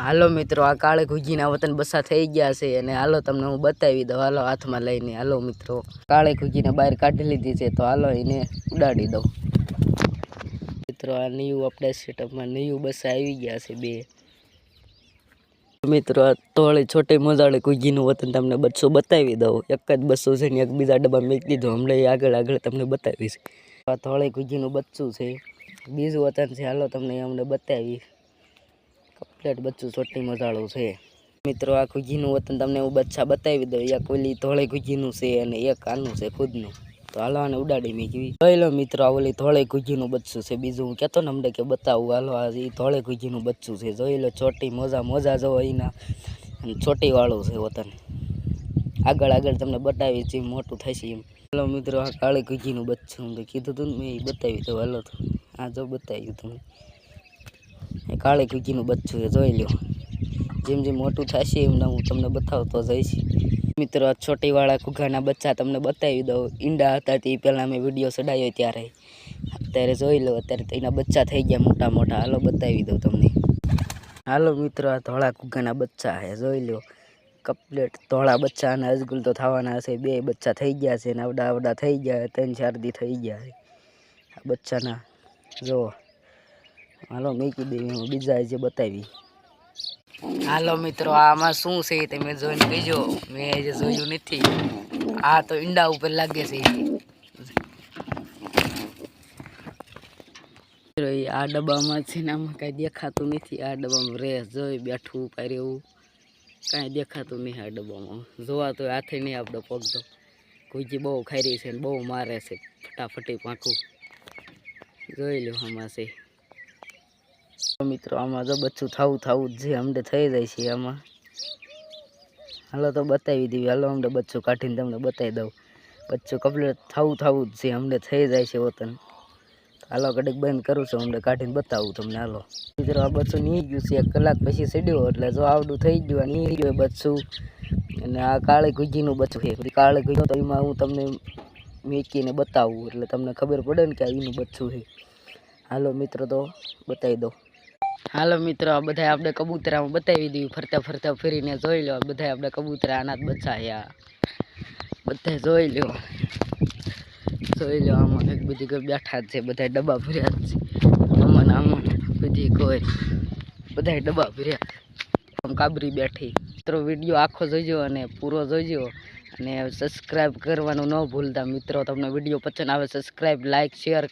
હાલો મિત્રો, આ કાળે ઘૂગીના વતન બસા થઈ ગયા છે અને હાલો તમને હું બતાવી દઉં. હાલો હાથમાં લઈને હાલો મિત્રો, કાળે ઘૂગીને બહાર કાઢી લીધી છે તો હાલો એને ઉડાડી દઉં. મિત્રો આ ન્યૂ અપડેટ સેટઅપમાં ન્યૂ બસા આવી ગયા છે બે. મિત્રો આ તોળી છોટી મોજાળી ઘૂગીનું વતન તમને બસો બતાવી દઉં. એક જ બસો છે ને એક બીજા ડબ્બા મૂકી દીધો. હમણાં આગળ તમને બતાવીશ. આ તોળી ઘૂગીનું બચ્ચું છે, બીજું વતન છે. હાલો તમને અમને બતાવી. કમ્પ્લેટ બચ્ચું છોટી મજાળું છે. મિત્રો આ ઘૂગીનું વતન તમને હું બચ્ચા બતાવી દઉં. એક ઓલી ધોળી ઘૂગીનું છે અને એક આનું છે ખુદનું. તો હાલો આને ઉડાડી મૂકવી. જોઈ લો મિત્રો, આ ઓલી ધોળી ઘૂગીનું બચ્ચું છે. બીજું હું કહેતો ને અમને કે બતાવું. હાલો આ ધોળી ઘૂગીનું બચ્ચું છે. જોઈ લો છોટી મોજા જો અહીંના અને છોટી વાળું છે વતન. આગળ તમને બતાવી જેમ મોટું થશે એમ. હાલો મિત્રો, આ કાળી ઘૂગીનું બચ્ચું મેં કીધું હતું ને, મેં એ બતાવી દઉં. હાલો તો આ જો બતાવ્યું તમે. એ કાળી ઘૂગીનું બચ્ચું છે. જોઈ લો જેમ જેમ મોટું થશે એમ હું તમને બતાવતો જઈશ. મિત્રો આ છોટીવાળા ઘૂઘાના બચ્ચા તમને બતાવી દઉં. ઈંડા હતા તે પહેલાં મેં વિડીયો ચડાવ્યો ત્યારે. અત્યારે જોઈ લો, અત્યારે તો એના બચ્ચા થઈ ગયા મોટા મોટા. હાલો બતાવી દઉં તમને. હાલો મિત્રો, આ ધોળા ઘૂઘાના બચ્ચા છે. જોઈ લો કમ્પ્લેટ ધોળા બચ્ચા અને અજગુલ તો થવાના હશે. બે બચ્ચા થઈ ગયા છે ને આવડા થઈ ગયા. 3-4 દી થઈ ગયા છે આ બચ્ચાના. જો હાલો મૂકી દઈએ, બીજા જે બતાવી. હાલો મિત્રો, આમાં શું છે તમે જોઈને કહેજો. મેં જે જોયું નથી. આ તો ઈંડા ઉપર લાગે છે. આ ડબ્બામાં છે ને આમાં કાંઈ દેખાતું નથી. આ ડબ્બામાં રેસ જોઈ બેઠું પારે એવું કાંઈ દેખાતું નહીં. આ ડબ્બામાં જોવા તો હાથે નહીં આપડો પગ તો. ઘૂગી બહુ ખાઈ રહી છે ને બહુ મારે છે ફટાફટી પાંખું. જોઈ લો આમાં છે મિત્રો. આમાં જો બચ્ચું થવું જ છે. અમને થઈ જાય છે આમાં. હાલો તો બતાવી દઈએ. હાલો અમને બચ્ચું કાઢીને તમને બતાવી દઉં. બચ્ચું કમ્પ્લીટ થવું જ છે. અમને થઈ જાય છે વતન. હાલો ઘડીક બંધ કરું છું, અમને કાઢીને બતાવું તમને. હાલો મિત્રો, આ બચ્ચું નીકળી ગયું છે. 1 કલાક પછી ચડ્યો એટલે જો આવડું થઈ ગયું. અને નીકળી ગયું બચ્ચું. અને આ કાળી ઘૂગીનું બચ્ચું છે. કાળી ઘૂગી તો એમાં હું તમને મૂકીને બતાવું એટલે તમને ખબર પડે ને કે આ એનું બચ્ચું છે. હાલો મિત્રો તો બતાવી દો. હાલો મિત્રો, આ બધા આપણે કબૂતરામાં બતાવી દઈએ. ફરતા ફરીને જોઈ લો. બધા આપણે કબૂતરા આના જ બચ્ચા છે. આ બધા જોઈ લો. આમાં એક બધી બેઠા જ છે. બધા ડબ્બા ભર્યા જ છે. આમાં બધી કોઈ બધા ડબ્બા ભર્યા. આમ કાબરી બેઠી. મિત્રો વિડીયો આખો જોઈજો અને પૂરો જોઈજો અને સબસ્ક્રાઈબ કરવાનું ન ભૂલતા મિત્રો. તમને વિડીયો પસંદ આવે સબસ્ક્રાઈબ, લાઈક, શેર